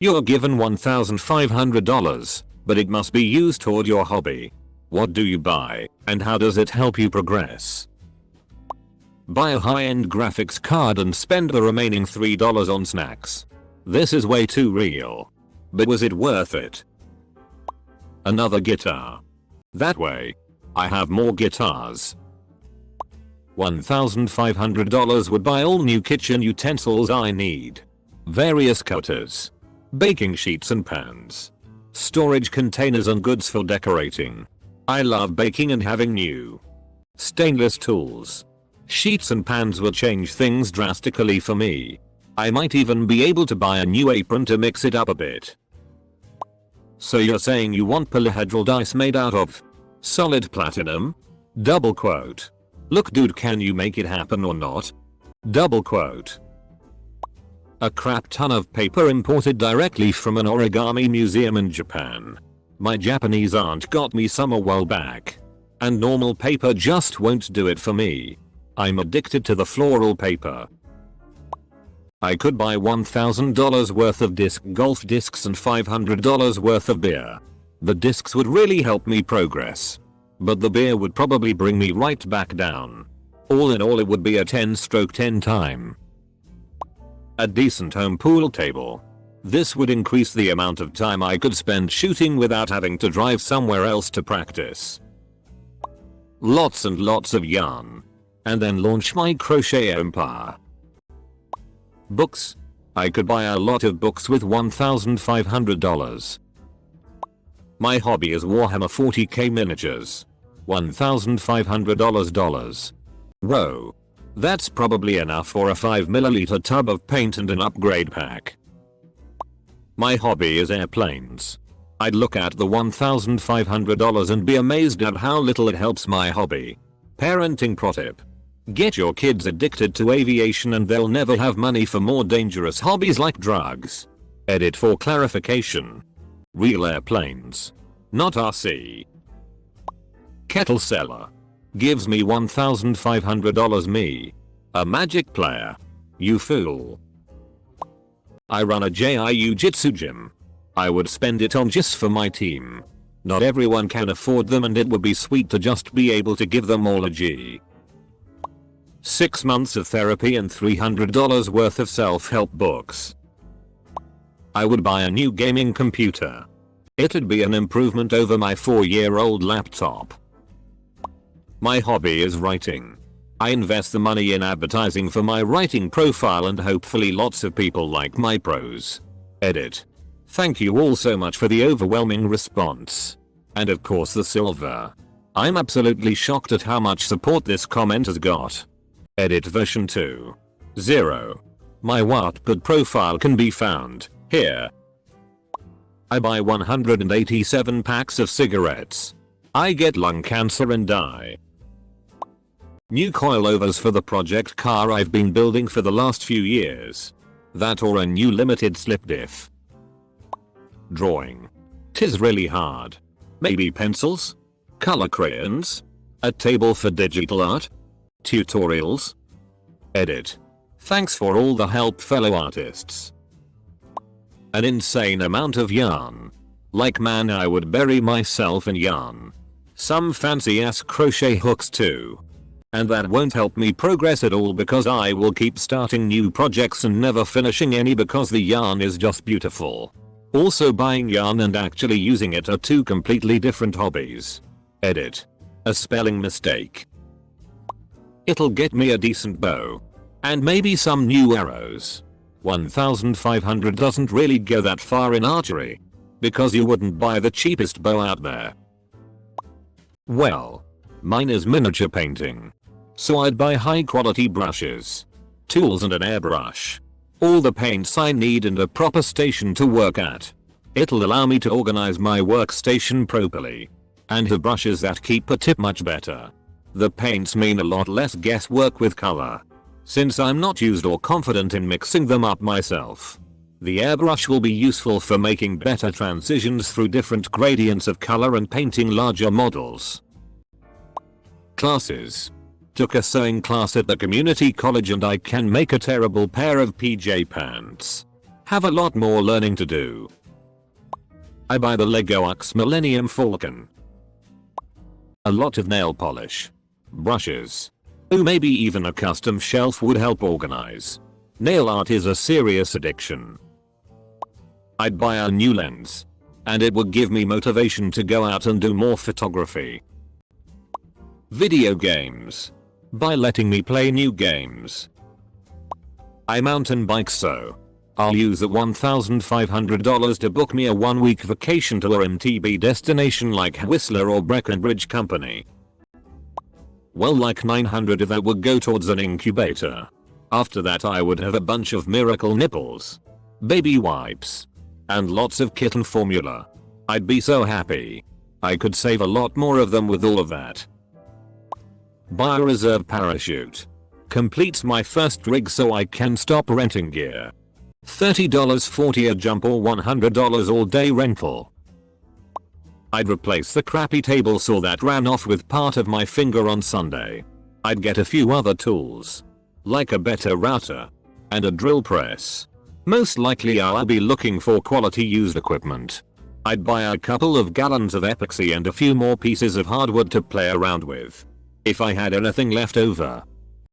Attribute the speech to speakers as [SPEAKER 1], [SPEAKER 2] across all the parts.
[SPEAKER 1] You're given $1,500, but it must be used toward your hobby. What do you buy, and how does it help you progress? Buy a high-end graphics card and spend the remaining $3 on snacks. This is way too real. But was it worth it? Another guitar. That way, I have more guitars. $1,500 would buy all new kitchen utensils I need. Various cutters, baking sheets and pans, storage containers and goods for decorating. I love baking and having new stainless tools. Sheets and pans will change things drastically for me. I might even be able to buy a new apron to mix it up a bit. So you're saying you want polyhedral dice made out of solid platinum? Double quote. Look dude, can you make it happen or not? Double quote. A crap ton of paper imported directly from an origami museum in Japan. My Japanese aunt got me some a while back. And normal paper just won't do it for me. I'm addicted to the floral paper. I could buy $1,000 worth of disc golf discs and $500 worth of beer. The discs would really help me progress. But the beer would probably bring me right back down. All in all, it would be a 10/10 time. A decent home pool table. This would increase the amount of time I could spend shooting without having to drive somewhere else to practice. Lots and lots of yarn. And then launch my crochet empire. Books. I could buy a lot of books with $1,500. My hobby is Warhammer 40k miniatures. $1,500. Whoa. That's probably enough for a 5ml tub of paint and an upgrade pack. My hobby is airplanes. I'd look at the $1,500 and be amazed at how little it helps my hobby. Parenting pro tip. Get your kids addicted to aviation and they'll never have money for more dangerous hobbies like drugs. Edit for clarification. Real airplanes. Not RC. Kettle seller. Gives me $1,500 me. A magic player. You fool. I run a jiu-jitsu gym. I would spend it on just for my team. Not everyone can afford them and it would be sweet to just be able to give them all a G. 6 months of therapy and $300 worth of self-help books. I would buy a new gaming computer. It'd be an improvement over my 4-year-old laptop. My hobby is writing. I invest the money in advertising for my writing profile and hopefully lots of people like my prose. Edit. Thank you all so much for the overwhelming response. And of course the silver. I'm absolutely shocked at how much support this comment has got. Edit version 2.0. My Wattpad profile can be found here. I buy 187 packs of cigarettes. I get lung cancer and die. New coilovers for the project car I've been building for the last few years. That or a new limited slip diff. Drawing. 'Tis really hard. Maybe pencils? Color crayons? A table for digital art? Tutorials? Edit. Thanks for all the help, fellow artists. An insane amount of yarn. Like man, I would bury myself in yarn. Some fancy ass crochet hooks too. And that won't help me progress at all because I will keep starting new projects and never finishing any because the yarn is just beautiful. Also, buying yarn and actually using it are two completely different hobbies. Edit. A spelling mistake. It'll get me a decent bow. And maybe some new arrows. 1,500 doesn't really go that far in archery. Because you wouldn't buy the cheapest bow out there. Well, mine is miniature painting. So I'd buy high quality brushes, tools and an airbrush. All the paints I need and a proper station to work at. It'll allow me to organize my workstation properly. And have brushes that keep a tip much better. The paints mean a lot less guesswork with color. Since I'm not used or confident in mixing them up myself. The airbrush will be useful for making better transitions through different gradients of color and painting larger models. Classes. Took a sewing class at the community college and I can make a terrible pair of PJ pants. Have a lot more learning to do. I buy the Lego Ux Millennium Falcon. A lot of nail polish. Brushes. Oh, maybe even a custom shelf would help organize. Nail art is a serious addiction. I'd buy a new lens. And it would give me motivation to go out and do more photography. Video games. By letting me play new games. I mountain bike, so I'll use the $1,500 to book me a 1-week vacation to a MTB destination like Whistler or Breckenridge Company. Well, like 900 of that would go towards an incubator. After that I would have a bunch of miracle nipples, baby wipes, and lots of kitten formula. I'd be so happy. I could save a lot more of them with all of that. Buy a reserve parachute. Completes my first rig so I can stop renting gear. $30 40 a jump or $100 all day rental. I'd replace the crappy table saw that ran off with part of my finger on Sunday. I'd get a few other tools, like a better router and a drill press. Most likely I'll be looking for quality used equipment. I'd buy a couple of gallons of epoxy and a few more pieces of hardwood to play around with. If I had anything left over,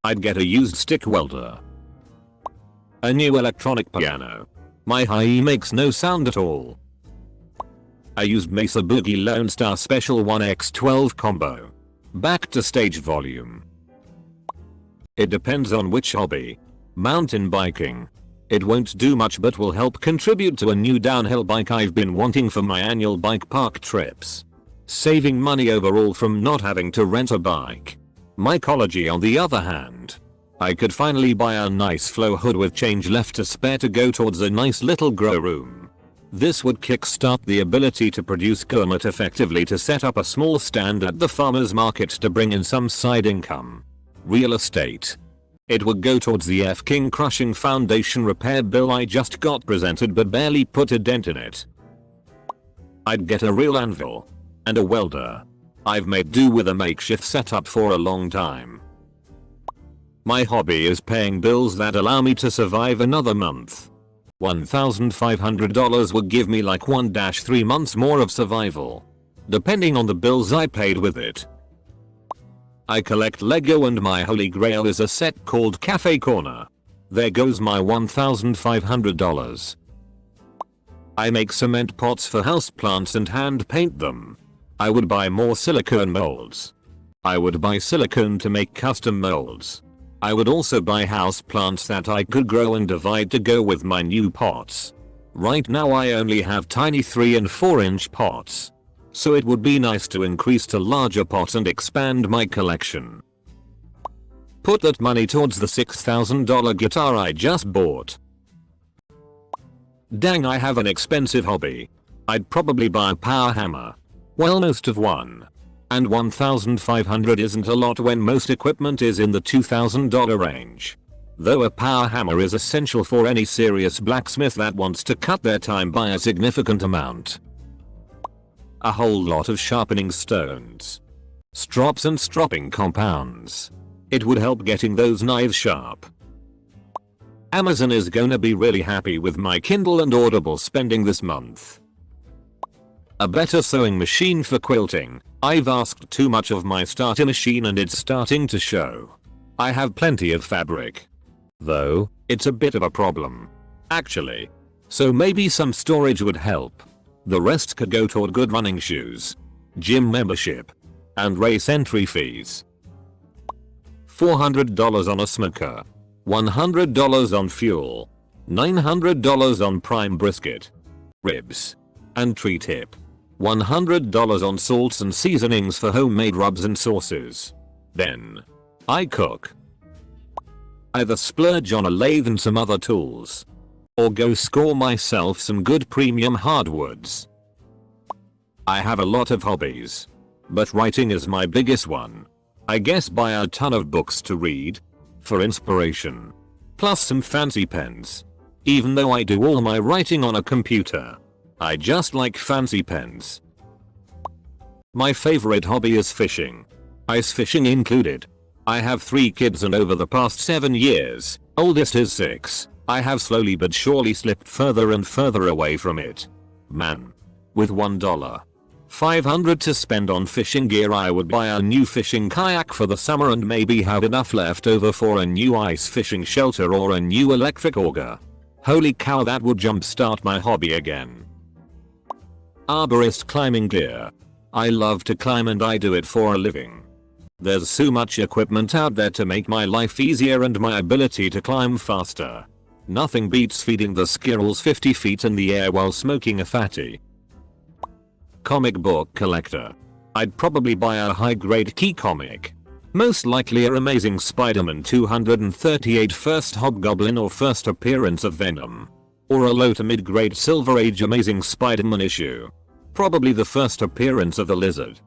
[SPEAKER 1] I'd get a used stick welder. A new electronic piano. My hi makes no sound at all. I used Mesa Boogie Lone Star Special 1x12 combo. Back to stage volume. It depends on which hobby. Mountain biking. It won't do much but will help contribute to a new downhill bike I've been wanting for my annual bike park trips. Saving money overall from not having to rent a bike. Mycology on the other hand. I could finally buy a nice flow hood with change left to spare to go towards a nice little grow room. This would kickstart the ability to produce kermit effectively to set up a small stand at the farmer's market to bring in some side income. Real estate. It would go towards the F-King crushing foundation repair bill I just got presented but barely put a dent in it. I'd get a real anvil. And a welder. I've made do with a makeshift setup for a long time. My hobby is paying bills that allow me to survive another month. $1,500 would give me like 1-3 months more of survival, depending on the bills I paid with it. I collect Lego and my holy grail is a set called Cafe Corner. There goes my $1,500. I make cement pots for houseplants and hand paint them. I would buy more silicone molds. I would buy silicone to make custom molds. I would also buy houseplants that I could grow and divide to go with my new pots. Right now I only have tiny 3 and 4 inch pots. So it would be nice to increase to larger pots and expand my collection. Put that money towards the $6,000 guitar I just bought. Dang, I have an expensive hobby. I'd probably buy a power hammer. Well, most of one. And $1,500 isn't a lot when most equipment is in the $2,000 range. Though a power hammer is essential for any serious blacksmith that wants to cut their time by a significant amount. A whole lot of sharpening stones. Strops and stropping compounds. It would help getting those knives sharp. Amazon is gonna be really happy with my Kindle and Audible spending this month. A better sewing machine for quilting. I've asked too much of my starter machine and it's starting to show. I have plenty of fabric. Though, it's a bit of a problem. Actually. So maybe some storage would help. The rest could go toward good running shoes, gym membership, and race entry fees. $400 on a smoker. $100 on fuel. $900 on prime brisket, ribs, and tree tip. $100 on salts and seasonings for homemade rubs and sauces. Then, I cook. Either splurge on a lathe and some other tools. Or go score myself some good premium hardwoods. I have a lot of hobbies. But writing is my biggest one. I guess buy a ton of books to read. For inspiration. Plus some fancy pens. Even though I do all my writing on a computer. I just like fancy pens. My favorite hobby is fishing. Ice fishing included. I have 3 kids and over the past 7 years, oldest is 6, I have slowly but surely slipped further and further away from it. Man. With $1,500 to spend on fishing gear, I would buy a new fishing kayak for the summer and maybe have enough left over for a new ice fishing shelter or a new electric auger. Holy cow, that would jumpstart my hobby again. Arborist climbing gear. I love to climb and I do it for a living. There's so much equipment out there to make my life easier and my ability to climb faster. Nothing beats feeding the squirrels 50 feet in the air while smoking a fatty. Comic book collector. I'd probably buy a high-grade key comic. Most likely a Amazing Spider-Man 238 First Hobgoblin or First Appearance of Venom. Or a low to mid-grade Silver Age Amazing Spider-Man issue. Probably the first appearance of the Lizard.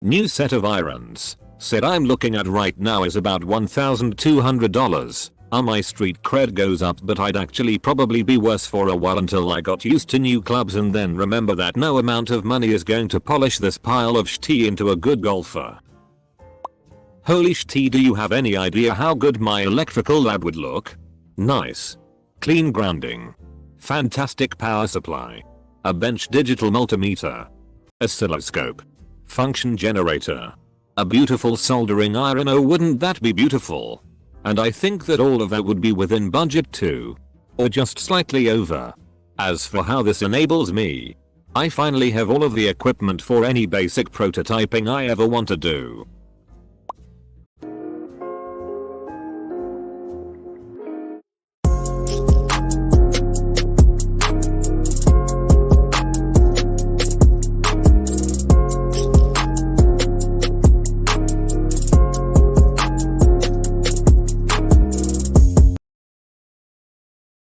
[SPEAKER 1] New set of irons. Set I'm looking at right now is about $1,200. My street cred goes up, but I'd actually probably be worse for a while until I got used to new clubs and then remember that no amount of money is going to polish this pile of shit into a good golfer. Holy shit, do you have any idea how good my electrical lab would look? Nice. Clean grounding. Fantastic power supply. A bench digital multimeter. Oscilloscope. Function generator. A beautiful soldering iron. Oh, wouldn't that be beautiful? And I think that all of that would be within budget too. Or just slightly over. As for how this enables me, I finally have all of the equipment for any basic prototyping I ever want to do.